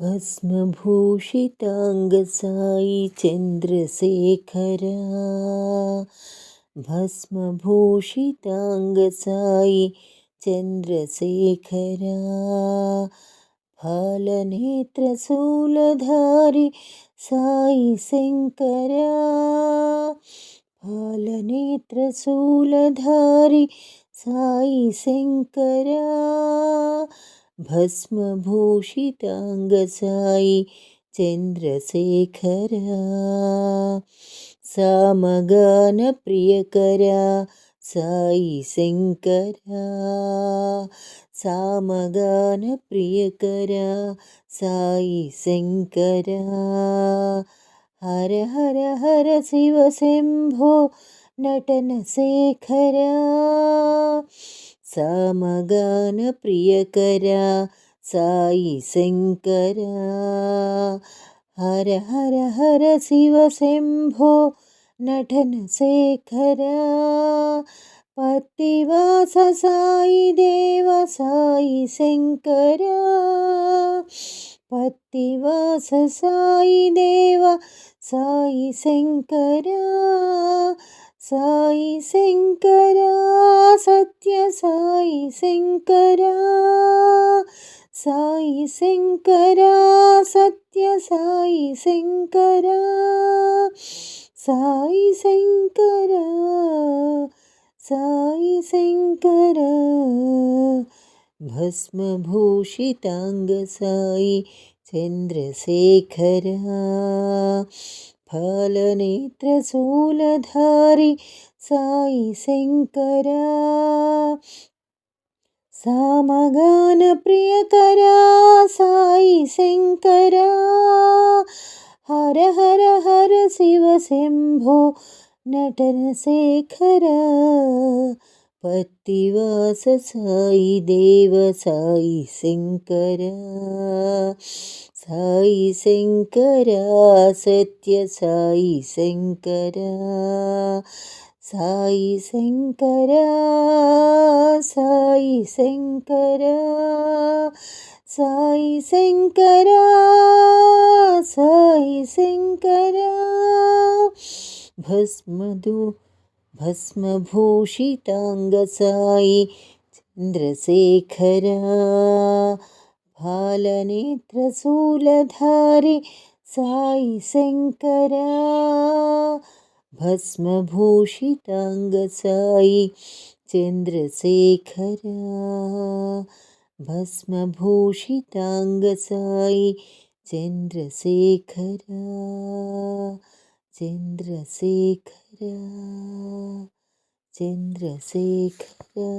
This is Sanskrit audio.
भस्मभूषिताङ्गसायि चन्द्रशेखरा भस्मभूषिताङ्गसायि चन्द्रशेखरा फालनेत्रशूलधारि साई शङ्करा फालनेत्रशूलधारि साई शङ्करा भस्मभूषिताङ्गसायि चन्द्रशेखरा सामगानप्रियकरा साई शङ्करा सामगानप्रियकरा साई शङ्करा हर हर हर शिव शम्भो नटनशेखरा सामगानप्रियकरा साई शङ्करा हर हर हर शिव शम्भो नटनशेखरा पत्तिवास साई देव साई शङ्करा पत्तिवास साई देव साई शङ्करा साई शङ्करा सत्य साई शङ्करा साई शङ्करा सत्य साई शङ्करा साई शङ्करा साई शङ्करा भस्मभूषिताङ्गसायि चन्द्रशेखरा फालनेत्रशूलधारि साई शङ्करा सामगानप्रियकरा साई शङ्करा हर हर हर शिव शम्भो नटनशेखरा पत्तिवास साई देव साई शङ्करा साई शङ्करा सत्य साई शङ्करा साई शङ्करा साई शङ्करा साई शङ्करा साई शङ्करा भस्मभूषिताङ्गसायि चन्द्रशेखरा फालनेत्रशूलधारि साई शङ्करा भस्मभूषिताङ्गसायि चन्द्रशेखरा भस्मभूषिताङ्गसायि चन्द्रशेखरा चन्द्रशेखरा चन्द्रशेखरा।